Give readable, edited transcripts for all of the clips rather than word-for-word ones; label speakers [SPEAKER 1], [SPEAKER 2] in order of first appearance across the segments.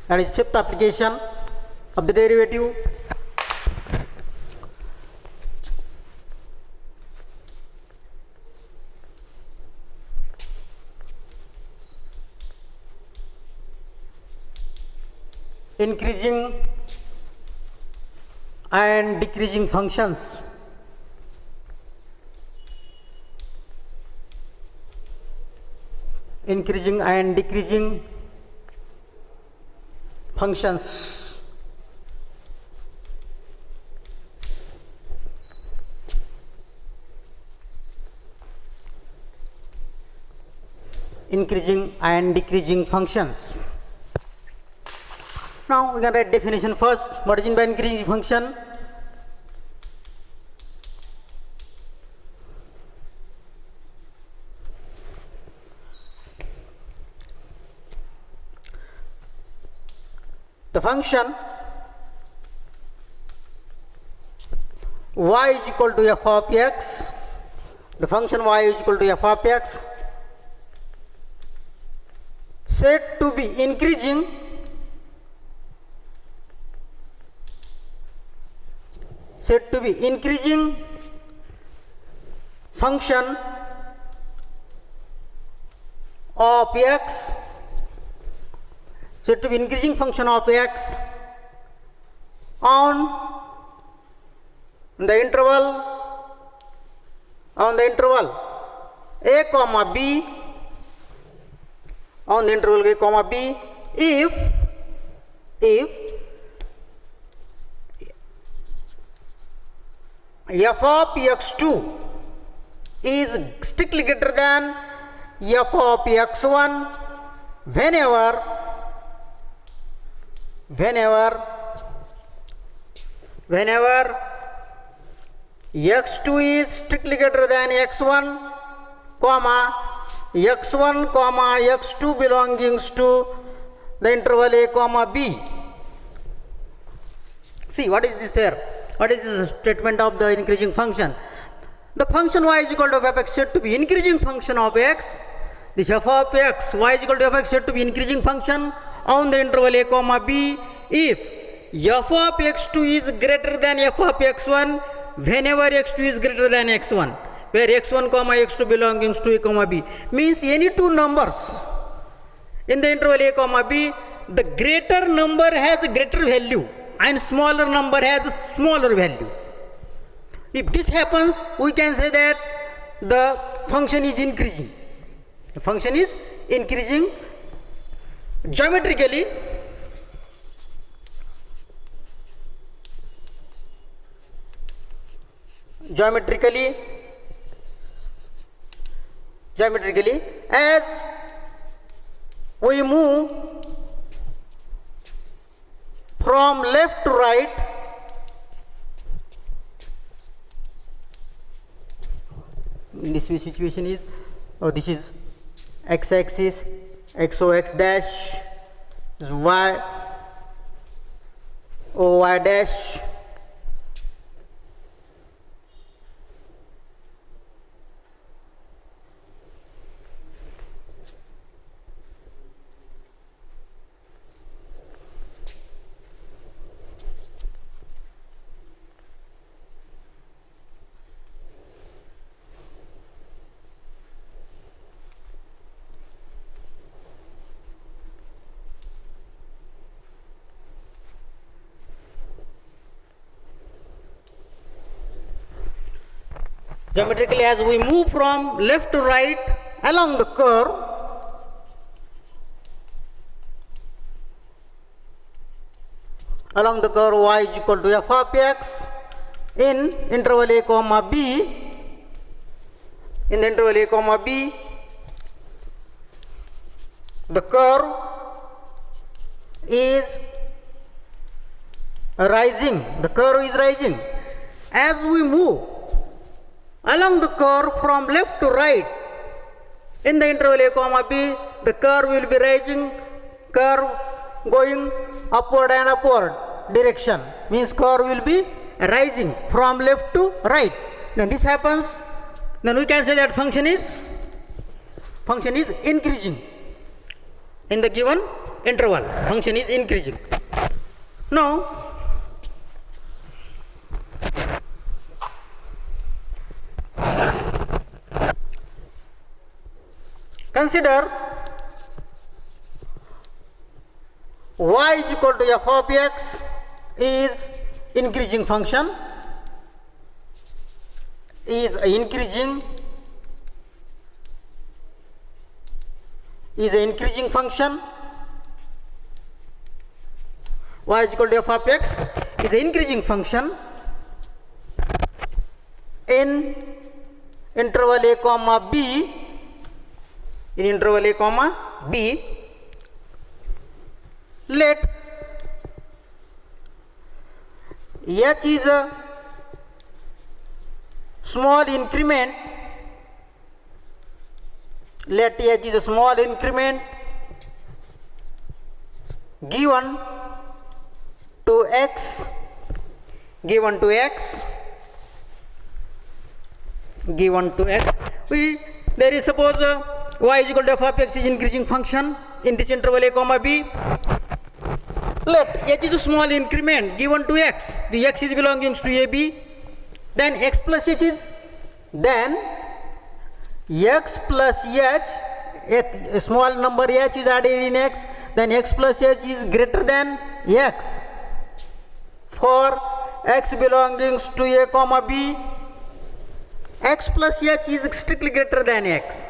[SPEAKER 1] That is fifth application of the derivative. Increasing and decreasing functions. Increasing and decreasing functions. Increasing and decreasing functions. Now we can write definition first. What is meant by increasing function? The function y is equal to f of x. The function y is equal to f of x said to be increasing function of x, said to be increasing function of x on the interval a comma b, on the interval a comma b, if f of x2 is strictly greater than f of x1 whenever x2 is strictly greater than x1 comma x1 comma x2 belongs to the interval a comma b. See, what is this there? What is this statement of the increasing function? The function y is equal to f of x said to be increasing function of x. This f of x, y is equal to f of x said to be increasing function on the interval a comma b if f of x2 is greater than f of x1 whenever x2 is greater than x1, where x1 comma x2 belongs to a comma b. Means any two numbers in the interval a comma b, the greater number has a greater value and smaller number has a smaller value. If this happens, we can say that the function is increasing. The function is increasing geometrically. As we move from left to right, in this situation is, this is x-axis, xox dash, this is y, oy dash, geometrically as we move from left to right along the curve, y is equal to f of x in interval a comma b, the curve is rising. As we move along the curve from left to right in the interval a comma b, the curve will be rising, curve going upward and upward direction, means curve will be rising from left to right. Then this happens, then we can say that function is increasing in the given interval, function is increasing. Now consider y is equal to f of x is increasing function, is a increasing function. Y is equal to f of x is an increasing function in interval a comma b, in interval a comma b. Let h is a small increment, let h is a small increment given to x, there is suppose y is equal to f of x is increasing function in this interval a comma b. Let h is a small increment given to x, the x is belonging to a b, then x plus h is, then x plus h, a small number h is added in x, then x plus h is greater than x. For x belonging to a comma b, x plus h is strictly greater than x.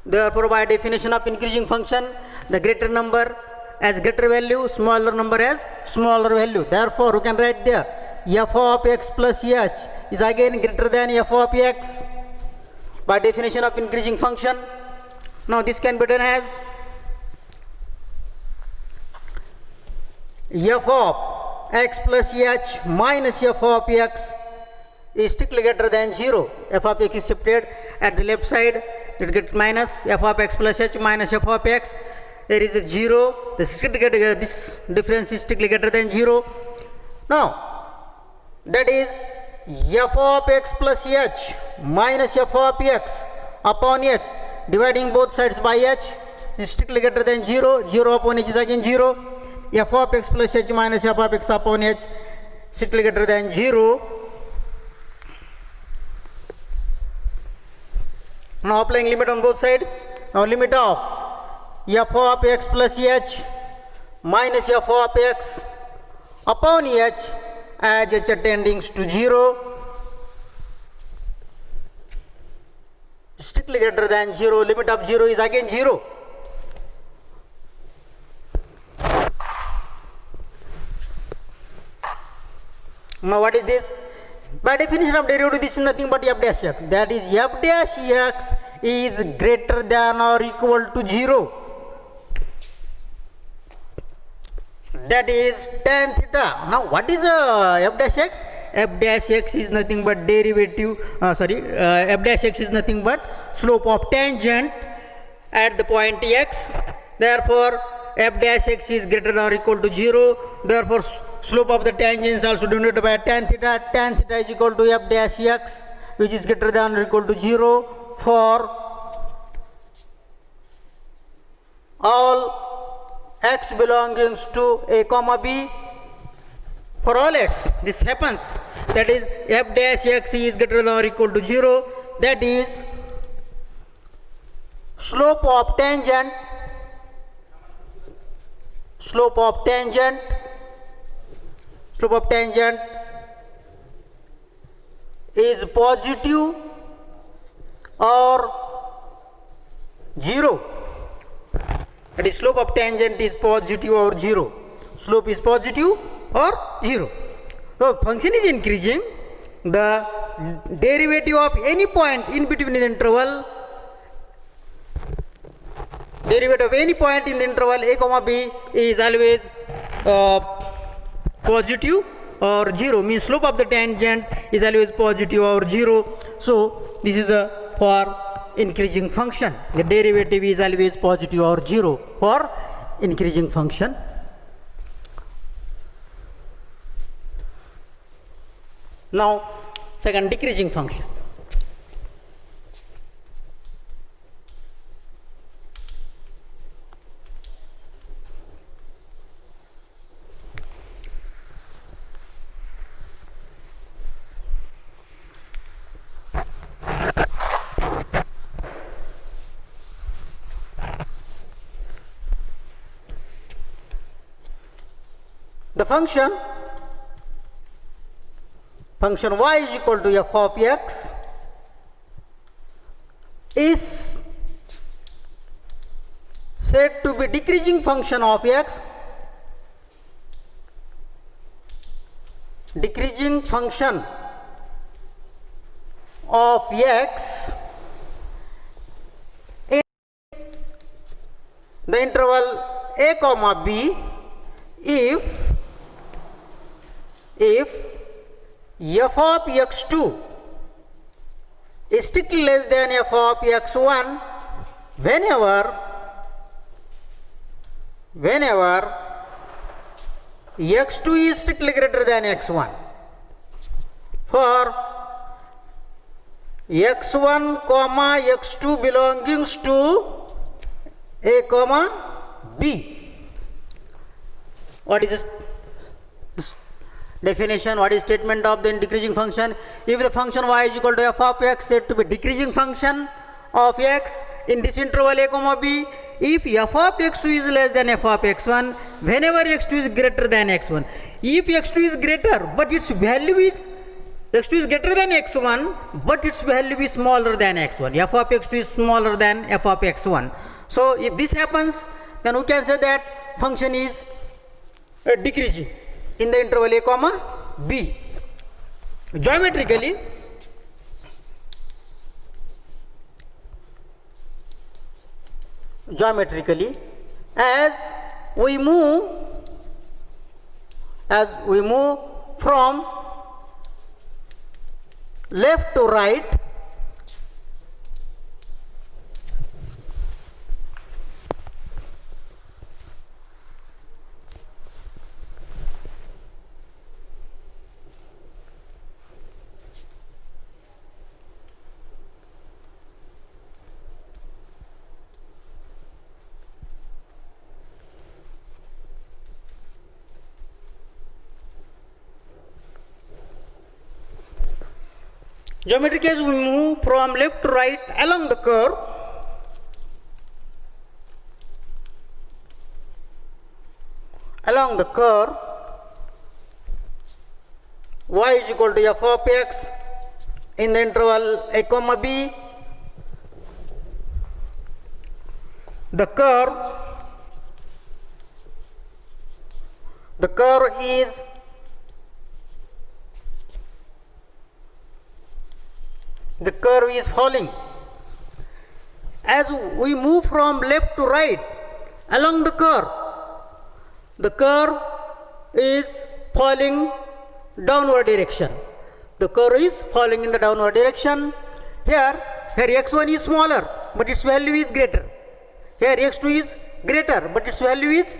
[SPEAKER 1] Therefore, by definition of increasing function, the greater number as greater value, smaller number as smaller value. Therefore, you can write there f of x plus h is again greater than f of x by definition of increasing function. Now, this can be done as f of x plus h minus f of x is strictly greater than 0. F of x is shifted at the left side, it gets minus f of x plus h minus f of x. There is a 0. This difference is strictly greater than 0. Now, that is f of x plus h minus f of x upon h, dividing both sides by h is strictly greater than 0. 0 upon h is again 0. F of x plus h minus f of x upon h strictly greater than 0. Now applying limit on both sides. Now limit of f of x plus h minus f of x upon h as h tending to 0 strictly greater than 0. Limit of 0 is again 0. Now what is this? By definition of derivative, this is nothing but f dash x. That is f dash x is greater than or equal to 0. That is tan theta. Now what is f dash x? F dash x is nothing but derivative, f dash x is nothing but slope of tangent at the point x. Therefore, f dash x is greater than or equal to 0. Therefore, slope of the tangent is also denoted by tan theta. Tan theta is equal to f dash x, which is greater than or equal to 0 for all x belonging to a comma b. For all x, this happens. That is f dash x is greater than or equal to 0. That is slope of tangent is positive or 0. That is slope of tangent is positive or 0. Slope is positive or 0. So function is increasing. The derivative of any point in between the interval, derivative of any point in the interval a comma b is always positive or 0, means slope of the tangent is always positive or 0. So this is a for increasing function. The derivative is always positive or 0 for increasing function. Now, second, decreasing function. the function y is equal to f of x is said to be decreasing function of x, decreasing function of x in the interval a comma b if f of x2 is strictly less than f of x1 whenever x2 is strictly greater than x1. For x1 comma x2 belongs to a comma b. What is this definition? What is statement of the decreasing function? If the function y is equal to f of x said to be decreasing function of x in this interval a comma b, if f of x2 is less than f of x1 whenever x2 is greater than x1. If x2 is greater but its value is x2 is greater than x1 but its value is smaller than x1, f of x2 is smaller than f of x1. So if this happens, then we can say that function is decreasing in the interval a comma b. Geometrically, as we move from left to right, geometrically as we move from left to right along the curve, y is equal to f of x in the interval a comma b. The curve is falling. As we move from left to right along the curve is falling downward direction. The curve is falling in the downward direction. Here x1 is smaller but its value is greater. Here x2 is greater but its value is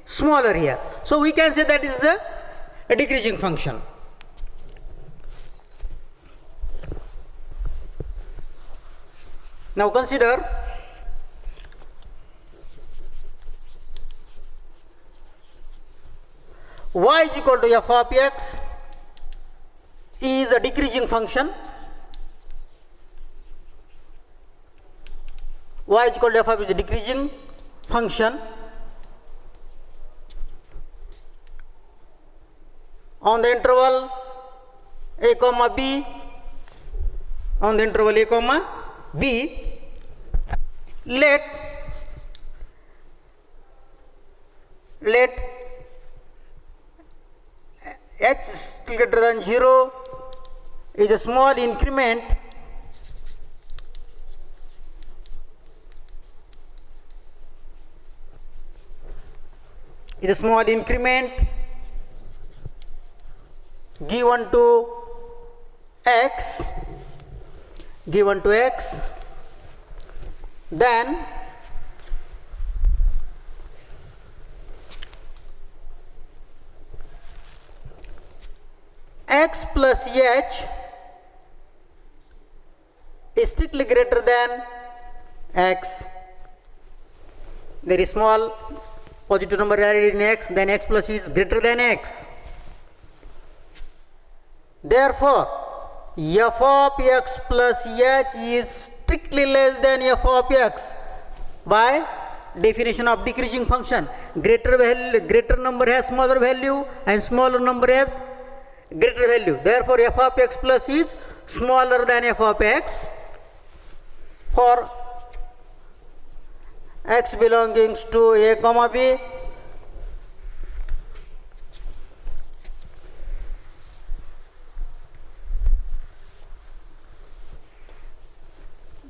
[SPEAKER 1] smaller here. So we can say that is a decreasing function. Now consider y is equal to f of x is a decreasing function. Y is equal to f of x is a decreasing function on the interval a comma b. Let x greater than 0 is a small increment given to x, then x plus h is strictly greater than x. There is small positive number added in x, then x plus is greater than x. Therefore, f of x plus h is strictly less than f of x by definition of decreasing function. Greater number has smaller value and smaller number has greater value. Therefore, f of x plus is smaller than f of x for x belongs to a comma b.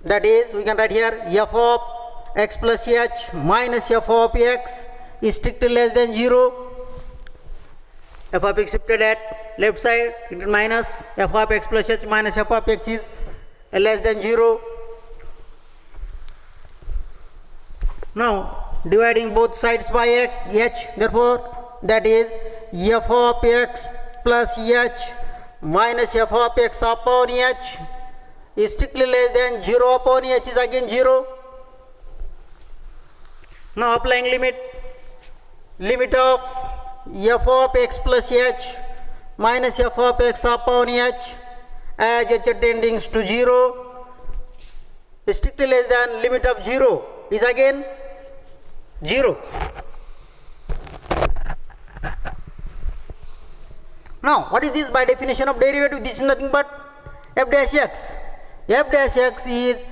[SPEAKER 1] That is, we can write here f of x plus h minus f of x is strictly less than 0. F of x shifted at left side, it is minus f of x plus h minus f of x is less than 0. Now, dividing both sides by h, therefore, that is f of x plus h minus f of x upon h is strictly less than 0 upon h is again 0. Now applying limit of f of x plus h minus f of x upon h as h tending to 0 is strictly less than limit of 0 is again 0. Now what is this by definition of derivative? This is nothing but f dash x. F dash x is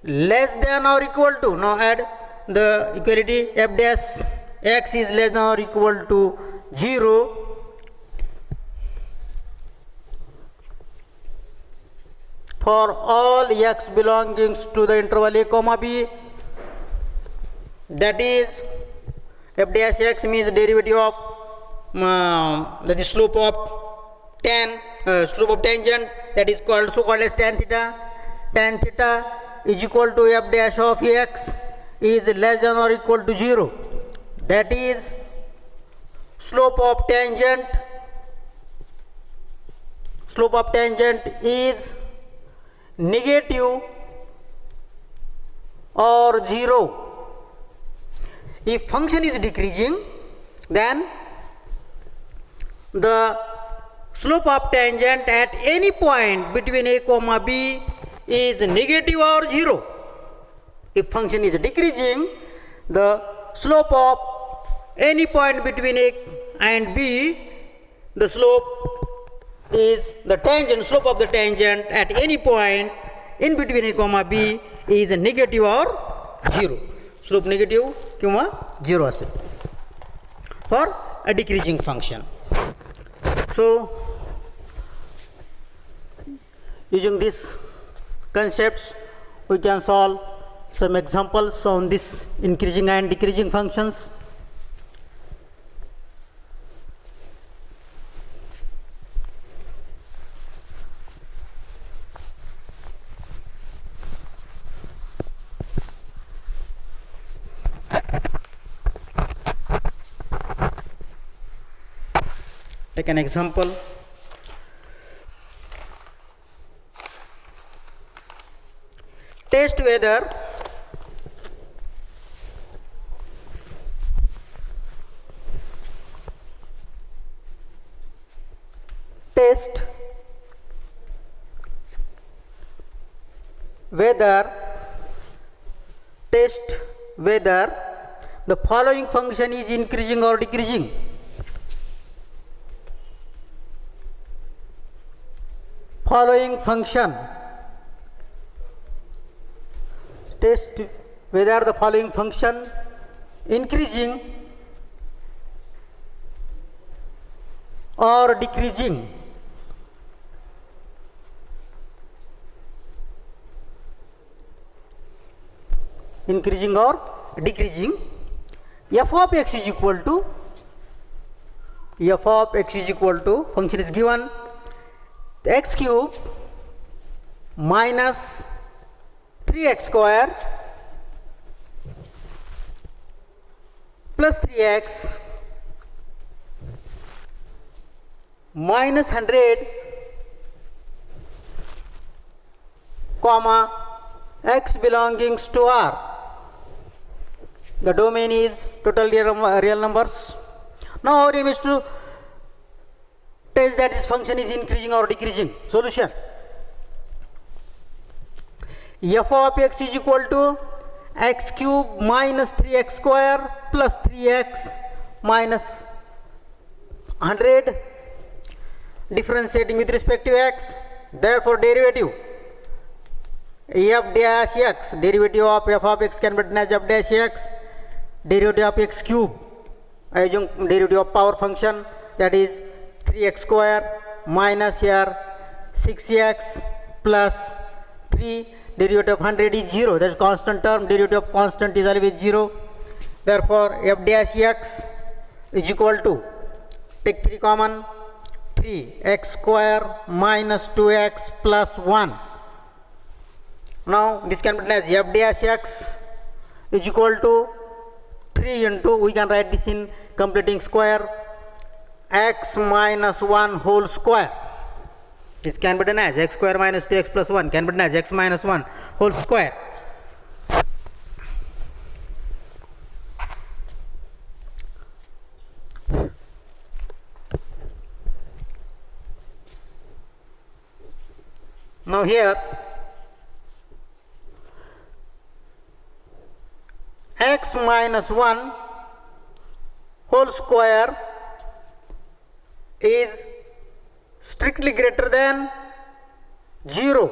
[SPEAKER 1] less than or equal to, now add the equality, f dash x is less than or equal to 0 for all x belonging to the interval a comma b. That is, f dash x means derivative of the slope of tangent, that is called so called as tan theta. Tan theta is equal to f dash of x is less than or equal to 0. That is, slope of tangent is negative or 0. If function is decreasing, then the slope of tangent at any point between a comma b is negative or 0. If function is decreasing, the slope of any point between a and b, the slope of the tangent at any point in between a comma b is negative or 0. Slope negative किंवा 0 असेल for a decreasing function. So, using these concepts, we can solve some examples on this increasing and decreasing functions. Take an example. Test whether the following function is increasing or decreasing. Following function, test whether the following function increasing or decreasing. Increasing or decreasing. F of x is equal to function is given x cube minus 3x square plus 3x minus 100 comma x belongs to R. The domain is total real numbers. Now our aim is to test that this function is increasing or decreasing. Solution: f of x is equal to x cube minus 3x square plus 3x minus 100 differentiating with respect to x. Therefore derivative f dash x, derivative of f of x can be written as f dash x, derivative of x cube, I assume derivative of power function, that is 3x square minus here 6x plus 3, derivative of 100 is 0, that is constant term, derivative of constant is always 0. Therefore f dash x is equal to, take 3 common, 3x square minus 2x plus 1. Now this can be written as f dash x is equal to 3 into, we can write this in completing square, x minus 1 whole square. This can be written as x square minus 2x plus 1 can be written as x minus 1 whole square. Now here x minus 1 whole square is strictly greater than 0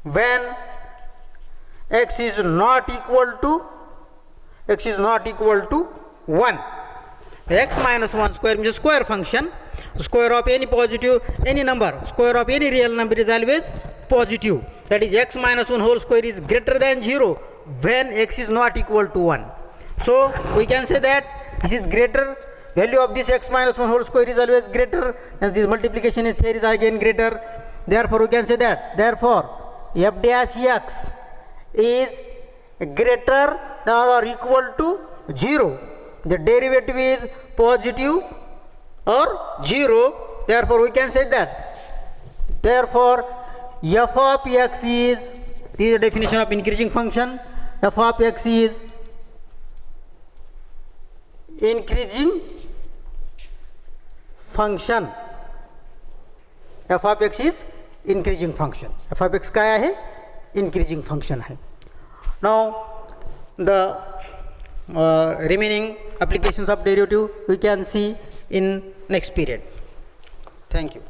[SPEAKER 1] when x is not equal to 1. X minus 1 square means a square function. Square of any positive, any number, square of any real number is always positive. That is x minus 1 whole square is greater than 0 when x is not equal to 1. So we can say that this is greater, value of this x minus 1 whole square is always greater, and this multiplication is here is again greater. Therefore we can say that, therefore f dash x is greater than or equal to 0. The derivative is positive or 0. Therefore we can say that, therefore f of x is, this is the definition of increasing function, f of x is increasing function. f of x is increasing function. f of x क्या है? Increasing function है. Now the remaining applications of derivative we can see in next period. Thank you.